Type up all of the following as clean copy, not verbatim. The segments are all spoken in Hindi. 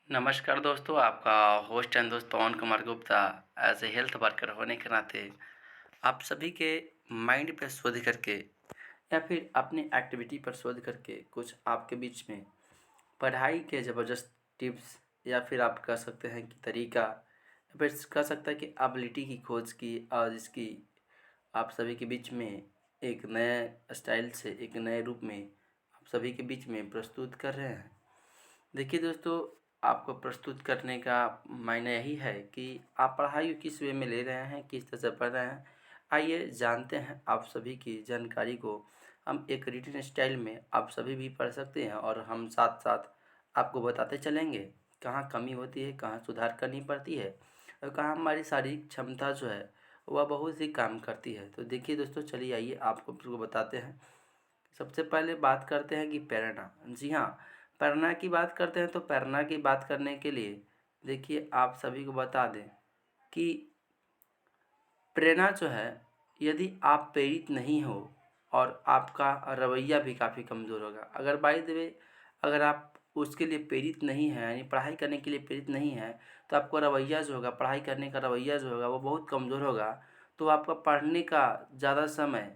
नमस्कार दोस्तों, आपका होस्ट एंड दोस्त Pawan Kumar Gupta. As a health worker होने के नाते आप सभी के माइंड पर शोध करके या फिर अपनी एक्टिविटी पर शोध करके कुछ आपके बीच में पढ़ाई के ज़बरदस्त टिप्स या फिर आप कह सकते हैं कि तरीका या फिर कह सकते हैं कि एबिलिटी की खोज की और इसकी आप सभी के बीच में एक नए स्टाइल से एक नए रूप में आप सभी के बीच में प्रस्तुत कर रहे हैं। देखिए दोस्तों, आपको प्रस्तुत करने का मायने यही है कि आप पढ़ाई किस वे में ले रहे हैं, किस तरह से पढ़ रहे हैं। आइए जानते हैं आप सभी की जानकारी को। हम एक रिटन स्टाइल में आप सभी भी पढ़ सकते हैं और हम साथ साथ आपको बताते चलेंगे कहाँ कमी होती है, कहाँ सुधार करनी पड़ती है और कहाँ हमारी शारीरिक क्षमता जो है वह बहुत ही काम करती है। तो देखिए दोस्तों, चलिए आइए आपको बताते हैं। सबसे पहले बात करते हैं कि प्रेरणा। जी हाँ, प्रेरणा की बात करते हैं तो प्रेरणा की बात करने के लिए देखिए आप सभी को बता दें कि प्रेरणा जो है, यदि आप प्रेरित नहीं हो और आपका रवैया भी काफ़ी कमज़ोर होगा। अगर बाय द वे अगर आप उसके लिए प्रेरित नहीं हैं, यानी पढ़ाई करने के लिए प्रेरित नहीं हैं, तो आपका रवैया जो होगा, पढ़ाई करने का रवैया जो होगा वो बहुत कमज़ोर होगा। तो आपका पढ़ने का ज़्यादा समय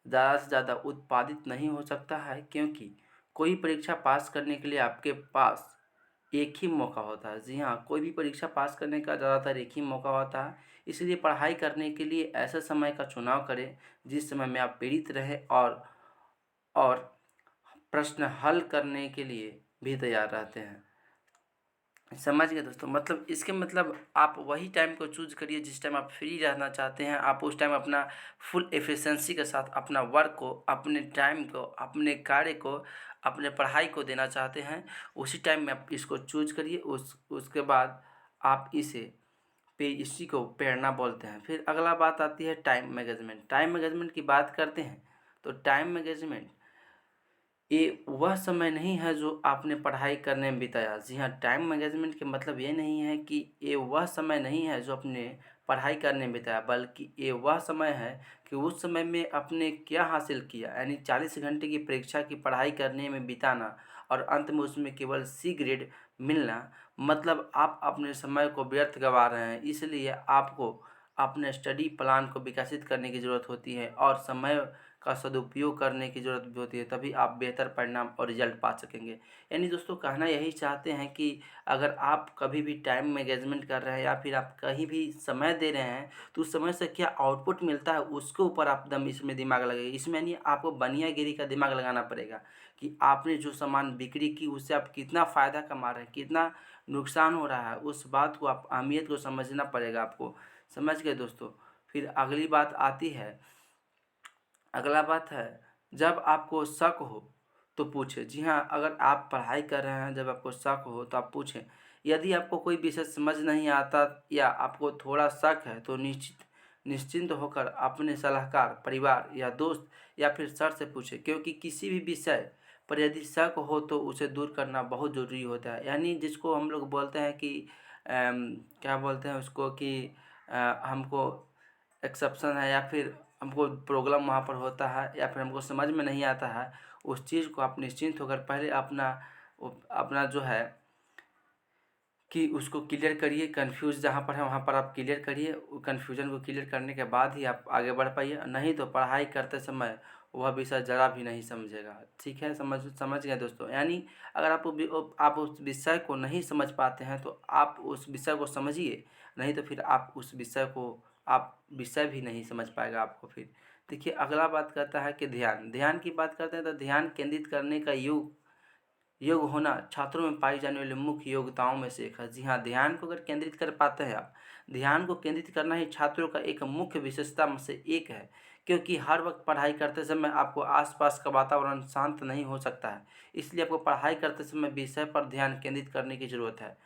ज़्यादा से ज़्यादा उत्पादित नहीं हो सकता है, क्योंकि कोई परीक्षा पास करने के लिए आपके पास एक ही मौका होता है। जी हाँ, कोई भी परीक्षा पास करने का ज़्यादातर एक ही मौका होता है। इसलिए पढ़ाई करने के लिए ऐसे समय का चुनाव करें जिस समय में आप प्रेरित रहें और प्रश्न हल करने के लिए भी तैयार रहते हैं। समझ गए दोस्तों, मतलब इसके मतलब आप वही टाइम को चूज़ करिए जिस टाइम आप फ्री रहना चाहते हैं। आप उस टाइम अपना फुल एफिशिएंसी के साथ अपना वर्क को, अपने टाइम को, अपने कार्य को, अपने पढ़ाई को देना चाहते हैं। उसी टाइम में आप इसको चूज़ करिए। उसके बाद आप इसी को प्रेरणा बोलते हैं। फिर अगला बात आती है टाइम मैनेजमेंट। टाइम मैनेजमेंट की बात करते हैं तो टाइम मैनेजमेंट ये वह समय नहीं है जो आपने पढ़ाई करने में बिताया। जी हाँ, टाइम मैनेजमेंट के मतलब ये नहीं है कि ये वह समय नहीं है जो आपने पढ़ाई करने में बिताया, बल्कि ये वह समय है कि उस समय में आपने क्या हासिल किया। यानी 40 घंटे की परीक्षा की पढ़ाई करने में बिताना और अंत में उसमें केवल सी ग्रेड मिलना, मतलब आप अपने समय को व्यर्थ गँवा रहे हैं। इसलिए आपको अपने स्टडी प्लान को विकसित करने की ज़रूरत होती है और समय का सदुपयोग करने की ज़रूरत भी होती है, तभी आप बेहतर परिणाम और रिजल्ट पा सकेंगे। यानी दोस्तों, कहना यही चाहते हैं कि अगर आप कभी भी टाइम मैनेजमेंट कर रहे हैं या फिर आप कहीं भी समय दे रहे हैं, तो उस समय से क्या आउटपुट मिलता है उसके ऊपर आप इसमें दिमाग लगाइए। इसमें नहीं, आपको बनियागिरी का दिमाग लगाना पड़ेगा कि आपने जो सामान बिक्री की उससे आप कितना फ़ायदा कमा रहे हैं, कितना नुकसान हो रहा है, उस बात को आप अहमियत को समझना पड़ेगा आपको। समझ गए दोस्तों। फिर अगली बात आती है, अगला बात है, जब आपको शक हो तो पूछें। जी हाँ, अगर आप पढ़ाई कर रहे हैं, जब आपको शक हो तो आप पूछें। यदि आपको कोई विषय समझ नहीं आता या आपको थोड़ा शक है तो निश्चिंत होकर अपने सलाहकार, परिवार या दोस्त या फिर सर से पूछें, क्योंकि किसी भी विषय पर यदि शक हो तो उसे दूर करना बहुत ज़रूरी होता है। यानी जिसको हम लोग बोलते हैं कि क्या बोलते हैं उसको कि हमको एक्सेप्शन है या फिर हमको प्रॉब्लम वहाँ पर होता है या फिर हमको समझ में नहीं आता है, उस चीज़ को आप निश्चिंत होकर पहले अपना जो है कि उसको क्लियर करिए। कन्फ्यूज़ जहाँ पर है वहाँ पर आप क्लियर करिए। कन्फ्यूजन को क्लियर करने के बाद ही आप आगे बढ़ पाइए, नहीं तो पढ़ाई करते समय वह विषय ज़रा भी नहीं समझेगा। ठीक है, समझ गए दोस्तों। यानी अगर आप उस विषय को नहीं समझ पाते हैं तो आप उस विषय को समझिए, नहीं तो फिर आप उस विषय को आप विषय भी नहीं समझ पाएगा आपको फिर। देखिए अगला बात करता है कि ध्यान की बात करते हैं तो ध्यान केंद्रित करने का योग होना छात्रों में पाई जाने वाली मुख्य योग्यताओं में से एक है। जी हाँ, ध्यान को अगर केंद्रित कर पाते हैं आप, ध्यान को केंद्रित करना ही छात्रों का एक मुख्य विशेषता में से एक है, क्योंकि हर वक्त पढ़ाई करते समय आपको आसपास का वातावरण शांत नहीं हो सकता है। इसलिए आपको पढ़ाई करते समय विषय पर ध्यान केंद्रित करने की ज़रूरत है।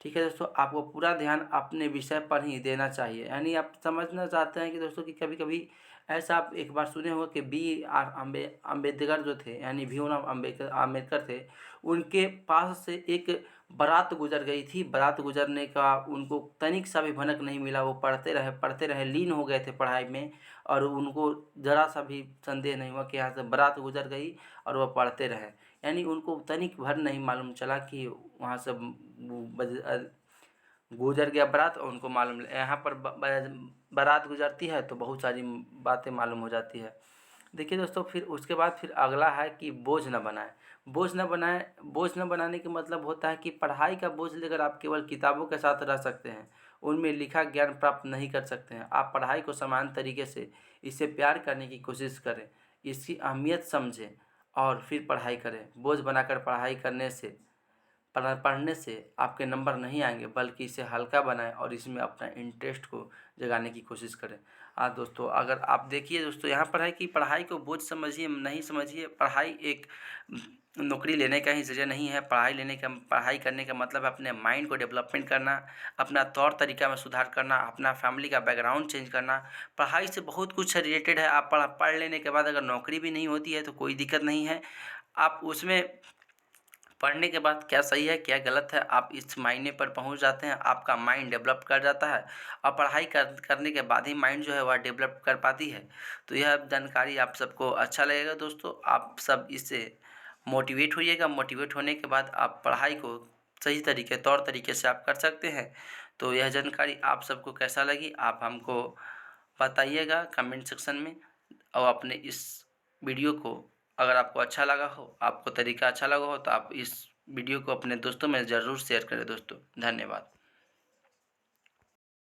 ठीक है दोस्तों, आपको पूरा ध्यान अपने विषय पर ही देना चाहिए। यानी आप समझना चाहते हैं कि दोस्तों कि कभी-कभी ऐसा आप एक बार सुने होंगे कि बी आर अम्बेडकर जो थे, यानी भीमराव अम्बेडकर थे, उनके पास से एक बारात गुज़र गई थी। बारात गुज़रने का उनको तनिक सा भी भनक नहीं मिला। वो पढ़ते रहे, लीन हो गए थे पढ़ाई में और उनको ज़रा सा भी संदेह नहीं हुआ कि यहाँ से बारात गुज़र गई और वो पढ़ते रहे। यानी उनको तनिक भर नहीं मालूम चला कि वहाँ से गुजर गया बारात और उनको मालूम यहाँ पर बारात गुजरती है तो बहुत सारी बातें मालूम हो जाती है। देखिए दोस्तों, फिर उसके बाद फिर अगला है कि बोझ न बनाएं। बोझ न बनाने का मतलब होता है कि पढ़ाई का बोझ लेकर आप केवल किताबों के साथ रह सकते हैं, उनमें लिखा ज्ञान प्राप्त नहीं कर सकते हैं। आप पढ़ाई को समान तरीके से, इससे प्यार करने की कोशिश करें, इसकी अहमियत समझें और फिर पढ़ाई करें। बोझ बनाकर पढ़ाई करने से, पढ़ने से आपके नंबर नहीं आएंगे, बल्कि इसे हल्का बनाएं और इसमें अपना इंटरेस्ट को जगाने की कोशिश करें। हाँ दोस्तों, अगर आप देखिए दोस्तों, यहाँ पर है कि पढ़ाई को बोझ समझिए नहीं समझिए, पढ़ाई एक नौकरी लेने का ही ज़रिया नहीं है। पढ़ाई करने का मतलब है अपने माइंड को डेवलपमेंट करना, अपना तौर तरीका में सुधार करना, अपना फैमिली का बैकग्राउंड चेंज करना। पढ़ाई से बहुत कुछ रिलेटेड है। आप पढ़ लेने के बाद अगर नौकरी भी नहीं होती है तो कोई दिक्कत नहीं है। आप उसमें पढ़ने के बाद क्या सही है क्या गलत है, आप इस मायने पर पहुंच जाते हैं, आपका माइंड डेवलप कर जाता है और पढ़ाई करने के बाद ही माइंड जो है वह डेवलप कर पाती है। तो यह जानकारी आप सबको अच्छा लगेगा दोस्तों। आप सब इससे मोटिवेट होइएगा। मोटिवेट होने के बाद आप पढ़ाई को सही तौर तरीके से आप कर सकते हैं। तो यह जानकारी आप सबको कैसा लगी, आप हमको बताइएगा कमेंट सेक्शन में। और अपने इस वीडियो को, अगर आपको अच्छा लगा हो, आपको तरीका अच्छा लगा हो, तो आप इस वीडियो को अपने दोस्तों में ज़रूर शेयर करें दोस्तों। धन्यवाद।